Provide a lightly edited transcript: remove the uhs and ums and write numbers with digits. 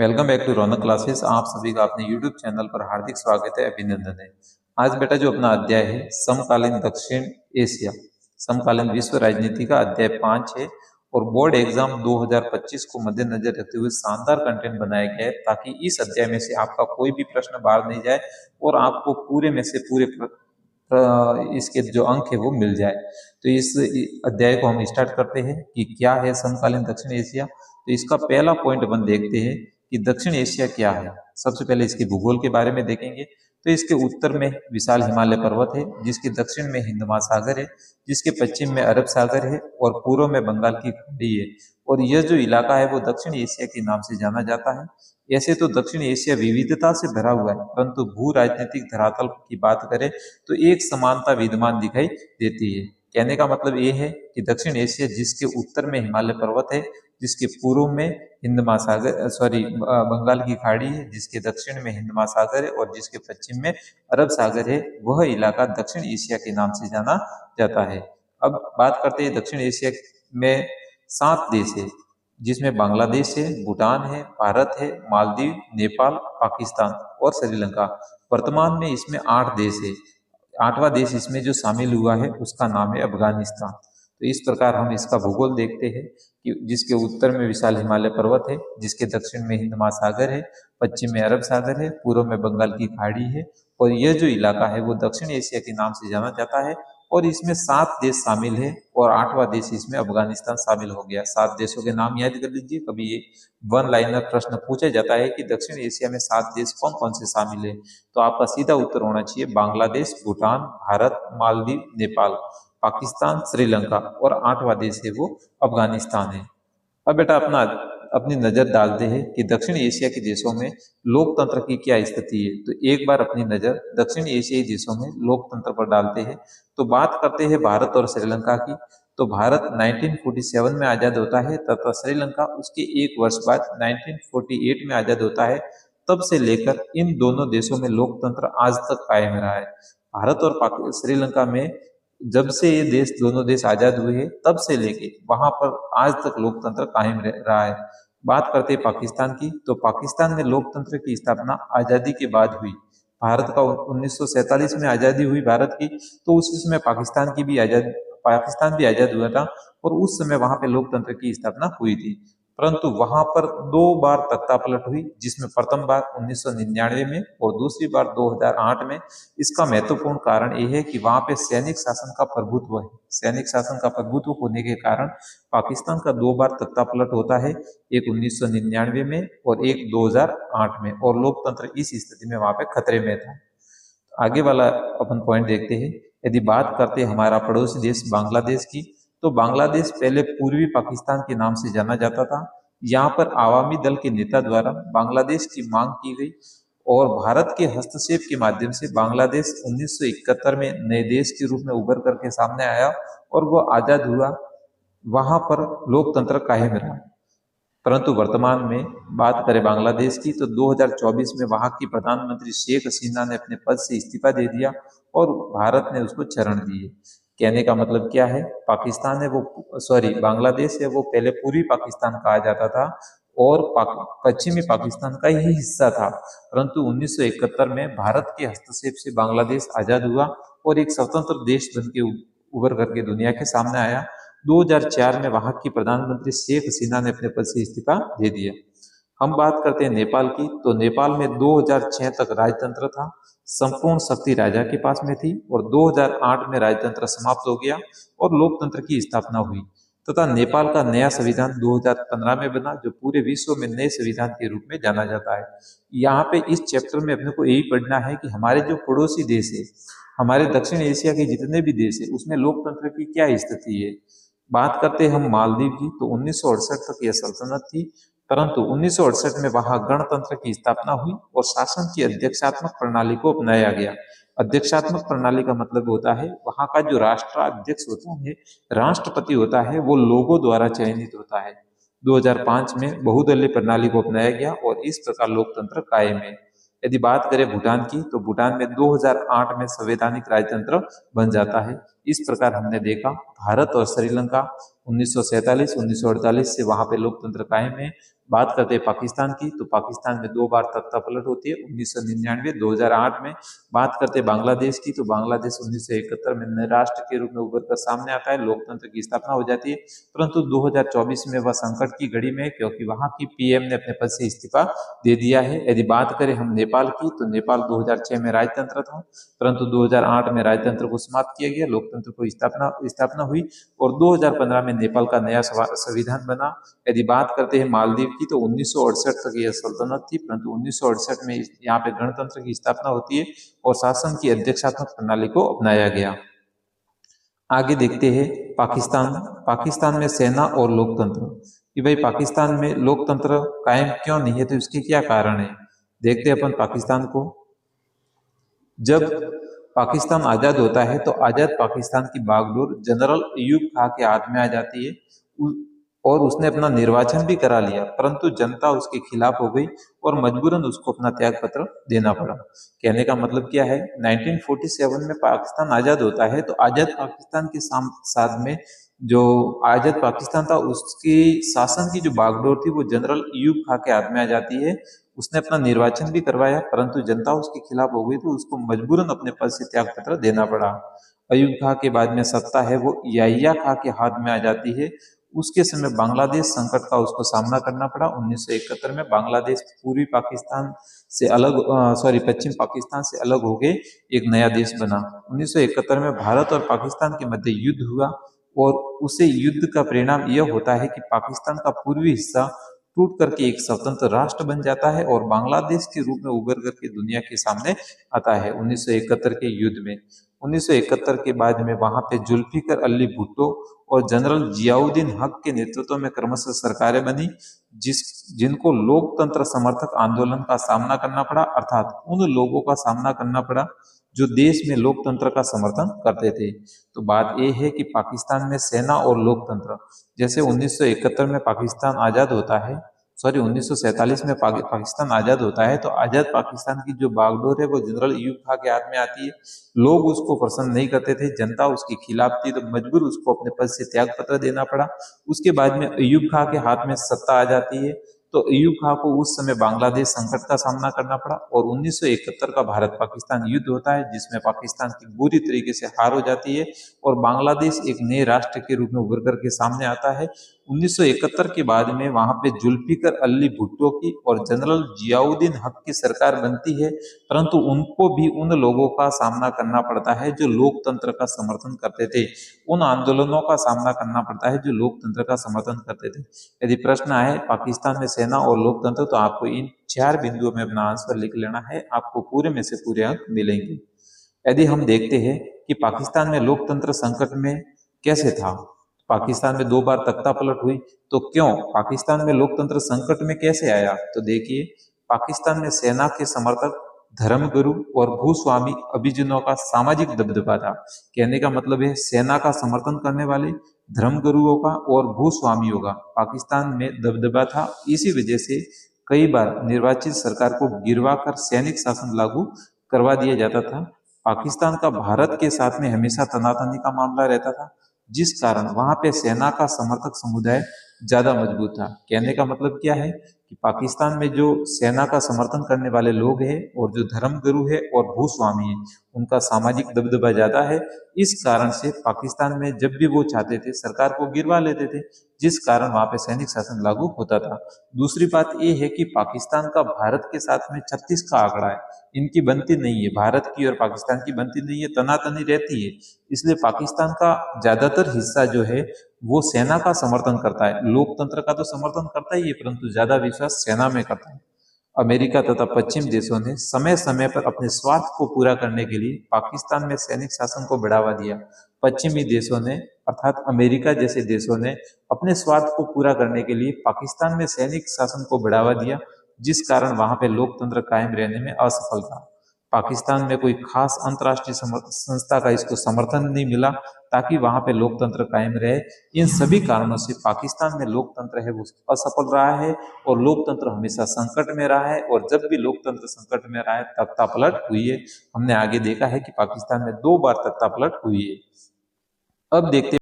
Welcome back to Raunak classes. आप सभी का अपने यूट्यूब चैनल पर हार्दिक स्वागत है, अभिनंदन है। आज बेटा जो अपना अध्याय है समकालीन दक्षिण एशिया समकालीन विश्व राजनीति का अध्याय 5 है और बोर्ड एग्जाम 2025 को मद्देनजर रखते हुए शानदार कंटेंट बनाया गया है ताकि इस अध्याय में से आपका कोई भी प्रश्न बाहर नहीं जाए और आपको पूरे में से पूरे इसके जो अंक है वो मिल जाए। तो इस अध्याय को हम स्टार्ट करते हैं कि क्या है समकालीन दक्षिण एशिया। तो इसका पहला पॉइंट अपन देखते हैं कि दक्षिण एशिया क्या है। सबसे पहले इसके भूगोल के बारे में देखेंगे। तो इसके उत्तर में विशाल हिमालय पर्वत है, जिसके दक्षिण में हिंद महासागर है, जिसके पश्चिम में अरब सागर है और पूर्व में बंगाल की खाड़ी है। और यह जो इलाका है वो दक्षिण एशिया के नाम से जाना जाता है। ऐसे तो दक्षिण एशिया विविधता से भरा हुआ है, परंतु भू राजनीतिक धरातल की बात करें तो एक समानता विद्यमान दिखाई देती है। कहने का मतलब ये है कि दक्षिण एशिया जिसके उत्तर में हिमालय पर्वत है, जिसके पूर्व में हिंद महासागर बंगाल की खाड़ी है, जिसके दक्षिण में हिंद महासागर है और जिसके पश्चिम में अरब सागर है, वह इलाका दक्षिण एशिया के नाम से जाना जाता है। अब बात करते हैं दक्षिण एशिया में 7 देश है, जिसमें बांग्लादेश है, भूटान है, भारत है, मालदीव, नेपाल, पाकिस्तान और श्रीलंका। वर्तमान में इसमें 8 देश है। 8वां देश इसमें जो शामिल हुआ है उसका नाम है अफगानिस्तान। तो इस प्रकार हम इसका भूगोल देखते हैं कि जिसके उत्तर में विशाल हिमालय पर्वत है, जिसके दक्षिण में हिंद महासागर है, पश्चिम में अरब सागर है, पूर्व में बंगाल की खाड़ी है और यह जो इलाका है वो दक्षिण एशिया के नाम से जाना जाता है। और इसमें 7 देश शामिल है और 8वां देश इसमें अफगानिस्तान शामिल हो गया। 7 देशों के नाम याद कर लीजिए। कभी ये वन लाइनर प्रश्न पूछा जाता है कि दक्षिण एशिया में 7 देश कौन कौन से शामिल है, तो आपका सीधा उत्तर होना चाहिए बांग्लादेश, भूटान, भारत, मालदीव, नेपाल, पाकिस्तान, श्रीलंका और 8वां देश है वो अफगानिस्तान है। अब बेटा अपनी नजर डालते हैं कि दक्षिण एशिया के देशों में लोकतंत्र की क्या स्थिति है। तो एक बार अपनी नजर दक्षिण एशियाई देशों में लोकतंत्र पर डालते हैं। तो बात करते हैं भारत और श्रीलंका की। तो भारत 1947 में आजाद होता है तथा श्रीलंका उसके एक वर्ष बाद 1948 में आजाद होता है। तब से लेकर इन दोनों देशों में लोकतंत्र आज तक कायम रहा है। भारत और श्रीलंका में जब से ये देश दोनों देश आजाद हुए हैं तब से लेके वहां पर आज तक लोकतंत्र कायम रहा है। बात करते हैं पाकिस्तान की। तो पाकिस्तान में लोकतंत्र की स्थापना आजादी के बाद हुई। भारत का 1947 में आजादी हुई भारत की, तो उसी समय पाकिस्तान भी आजाद हुआ था और उस समय वहां पे लोकतंत्र की स्थापना हुई थी। परंतु वहां पर 2 बार तख्ता पलट हुई, जिसमें प्रथम बार 1999 में और दूसरी बार 2008 में। इसका महत्वपूर्ण कारण यह है कि वहां पे सैनिक शासन का प्रभुत्व है। सैनिक शासन का प्रभुत्व होने के कारण पाकिस्तान का 2 बार तख्ता पलट होता है, एक 1999 में और एक 2008 में, और लोकतंत्र इस स्थिति में वहां पे खतरे में था। आगे वाला अपन पॉइंट देखते हैं। यदि बात करते हैं हमारा पड़ोसी देश बांग्लादेश की, तो बांग्लादेश पहले पूर्वी पाकिस्तान के नाम से जाना जाता था। यहाँ पर आवामी दल के नेता द्वारा बांग्लादेश की मांग की गई और भारत के हस्तक्षेप के माध्यम से बांग्लादेश 1971 में नए देश के रूप में उभर करके सामने आया और वह आजाद हुआ। वहां पर लोकतंत्र कायम रहा। परंतु वर्तमान में बात करें बांग्लादेश की, तो 2024 में वहां की प्रधानमंत्री शेख हसीना ने अपने पद से इस्तीफा दे दिया और भारत ने उसको चरण दिए। कहने का मतलब क्या है, बांग्लादेश है वो पहले पूर्वी पाकिस्तान कहा जाता था और पश्चिमी पाकिस्तान का ही हिस्सा था। परंतु 1971 में भारत के हस्तक्षेप से बांग्लादेश आजाद हुआ और एक स्वतंत्र देश बन के उभर करके दुनिया के सामने आया। 2004 में वहां की प्रधानमंत्री शेख हसीना ने अपने पद से इस्तीफा दे दिया। हम बात करते हैं नेपाल की। तो नेपाल में 2006 तक राजतंत्र था, संपूर्ण शक्ति राजा के पास में थी और 2008 में राजतंत्र समाप्त हो गया और लोकतंत्र की स्थापना हुई तथा नेपाल का नया संविधान 2015 में बना, जो पूरे विश्व में नए संविधान के रूप में जाना जाता है। यहाँ पे इस चैप्टर में अपने को यही पढ़ना है कि हमारे जो पड़ोसी देश है, हमारे दक्षिण एशिया के जितने भी देश है, उसमें लोकतंत्र की क्या स्थिति है। बात करते हैं हम मालदीव की। तो 1968 तक यह सल्तनत थी, परंतु 1968 में वहां गणतंत्र की स्थापना हुई और शासन की अध्यक्षात्मक प्रणाली को अपनाया गया। अध्यक्षात्मक प्रणाली का मतलब होता है वहां का जो राष्ट्राध्यक्ष होता है, राष्ट्रपति होता है, वो लोगों द्वारा चयनित होता है। 2005 में बहुदलीय प्रणाली को अपनाया गया और इस प्रकार लोकतंत्र कायम है। यदि बात करें भूटान की, तो भूटान में 2008 में संवैधानिक राजतंत्र बन जाता है। इस प्रकार हमने देखा भारत और श्रीलंका 1947, 1948 से वहां पे लोकतंत्र कायम है। बात करते हैं पाकिस्तान की, तो पाकिस्तान में 2 बार तख्ता पलट होती है, 1999, 2008 में। बात करते हैं बांग्लादेश की, तो बांग्लादेश 1971 में नए राष्ट्र के रूप में उभर कर सामने आता है, लोकतंत्र की स्थापना हो जाती है। परंतु 2024 में वह संकट की घड़ी में, क्योंकि वहां की पीएम ने अपने पद से इस्तीफा दे दिया है। यदि बात करें हम नेपाल की, तो नेपाल 2006 में राजतंत्र था, परंतु 2008 में राजतंत्र को समाप्त किया गया, लोकतंत्र को स्थापना हुई और 2015 में नेपाल का नया संविधान बना। यदि बात करते हैं मालदीव की, तो 1968 तक यह सल्तनत थी, परंतु 1968 में यहाँ पे गणतंत्र की स्थापना होती है और शासन की अध्यक्षात्मक प्रणाली को अपनाया गया। आगे देखते हैं पाकिस्तान। पाकिस्तान में सेना और लोकतंत्र, कि भाई पाकिस्तान में लोकतंत्र कायम क्यों नहीं है, तो इसके क्या कारण है। देखते हैं अपन पाकिस्तान को। जब पाकिस्तान आजाद होता है तो आजाद पाकिस्तान की बागडोर जनरल अयूब खां के हाथ में आ जाती है और उसने अपना निर्वाचन भी करा लिया, परंतु जनता उसके खिलाफ हो गई और मजबूरन उसको अपना त्याग पत्र देना पड़ा। कहने का मतलब क्या है, 1947 में पाकिस्तान आजाद होता है, तो आजाद पाकिस्तान के साथ में जो आजाद पाकिस्तान था उसकी शासन की जो बागडोर थी वो जनरल अयूब खां के हाथ में आ जाती है। उसने अपना निर्वाचन भी करवाया, परंतु जनता उसके खिलाफ हो गई, तो उसको मजबूरन अपने पद से त्याग पत्र देना पड़ा। अयूब खां के बाद में सत्ता है वो याहिया खां के हाथ में आ जाती है। उसके समय बांग्लादेश संकट का उसको सामना करना पड़ा। 1971 में बांग्लादेश पूर्वी पाकिस्तान से अलग पश्चिम पाकिस्तान से अलग हो गए एक नया देश बना। 1971 में भारत और पाकिस्तान के मध्य युद्ध हुआ और उसे युद्ध का परिणाम यह होता है कि पाकिस्तान का पूर्वी हिस्सा टूट करके एक स्वतंत्र राष्ट्र बन जाता है और बांग्लादेश के रूप में उभर करके दुनिया के सामने आता है 1971 के युद्ध में। 1971 के बाद में वहां पे जुल्फिकर अली भुट्टो और जनरल जियाउद्दीन हक के नेतृत्व में क्रमशः सरकारें बनी, जिनको लोकतंत्र समर्थक आंदोलन का सामना करना पड़ा, अर्थात उन लोगों का सामना करना पड़ा जो देश में लोकतंत्र का समर्थन करते थे। तो बात यह है कि पाकिस्तान में सेना और लोकतंत्र, जैसे 1971 में पाकिस्तान आजाद होता है, 1947 में पाकिस्तान आजाद होता है, तो आजाद पाकिस्तान की जो बागडोर है वो जनरल अयूब खां के हाथ में आती है। लोग उसको पसंद नहीं करते थे, जनता उसके खिलाफ थी, तो मजबूर उसको अपने पद से त्याग पत्र देना पड़ा। उसके बाद में अयूब खां के हाथ में सत्ता आ जाती है, तो अयूब खां को उस समय बांग्लादेश संकट का सामना करना पड़ा और 1971 का भारत पाकिस्तान युद्ध होता है, जिसमें पाकिस्तान की बुरी तरीके से हार हो जाती है और बांग्लादेश एक नए राष्ट्र के रूप में उभर करके सामने आता है। 1971 के बाद में वहां पे जुल्फिकर अली भुट्टो की और जनरल जियाउद्दीन हक की सरकार बनती है, परंतु उनको भी उन लोगों का सामना करना पड़ता है जो लोकतंत्र का समर्थन करते थे, उन आंदोलनों का सामना करना पड़ता है जो लोकतंत्र का समर्थन करते थे। यदि प्रश्न आए पाकिस्तान में सेना और लोकतंत्र, तो आपको इन 4 बिंदुओं में अपना आंसर लिख लेना है, आपको पूरे में से पूरे अंक मिलेंगे। यदि हम देखते हैं कि पाकिस्तान में लोकतंत्र संकट में कैसे था, पाकिस्तान में 2 बार तख्ता पलट हुई, तो क्यों पाकिस्तान में लोकतंत्र संकट में कैसे आया, तो देखिए पाकिस्तान में सेना के समर्थक, धर्मगुरु और भूस्वामी अभिजनों का सामाजिक दबदबा था। कहने का मतलब है सेना का समर्थन करने वाले, धर्मगुरुओं का और भूस्वामियों का पाकिस्तान में दबदबा था। इसी वजह से कई बार निर्वाचित सरकार को गिरवा कर सैनिक शासन लागू करवा दिया जाता था। पाकिस्तान का भारत के साथ में हमेशा तनातनी का मामला रहता था, जिस कारण वहां पे सेना का समर्थक समुदाय ज्यादा मजबूत था। कहने का मतलब क्या है कि पाकिस्तान में जो सेना का समर्थन करने वाले लोग हैं और जो धर्मगुरु है और भूस्वामी है, उनका सामाजिक दबदबा ज्यादा है। इस कारण से पाकिस्तान में जब भी वो चाहते थे सरकार को गिरवा लेते थे, जिस कारण वहां पे सैनिक शासन लागू होता था। दूसरी बात यह है कि पाकिस्तान का भारत के साथ में 36 का आंकड़ा है, इनकी बनती नहीं है, भारत की और पाकिस्तान की बनती नहीं है, तनातनी रहती है। इसलिए पाकिस्तान का ज्यादातर हिस्सा जो है वो सेना का समर्थन करता है, लोकतंत्र का तो समर्थन करता ही है, परंतु ज्यादा विश्वास सेना में करता है। अमेरिका तथा पश्चिम देशों ने समय समय पर अपने स्वार्थ को पूरा करने के लिए पाकिस्तान में सैनिक शासन को बढ़ावा दिया। पश्चिमी देशों ने अर्थात अमेरिका जैसे देशों ने अपने स्वार्थ को पूरा करने के लिए पाकिस्तान में सैनिक शासन को बढ़ावा दिया, जिस कारण वहां पे लोकतंत्र कायम रहने में असफल था। पाकिस्तान में कोई खास अंतर्राष्ट्रीय संस्था का इसको समर्थन नहीं मिला ताकि वहां पे लोकतंत्र कायम रहे। इन सभी कारणों से पाकिस्तान में लोकतंत्र है वो असफल रहा है और लोकतंत्र हमेशा संकट में रहा है, और जब भी लोकतंत्र संकट में रहा है तख्ता पलट हुई है। हमने आगे देखा है कि पाकिस्तान में 2 बार तख्ता पलट हुई है। अब देखते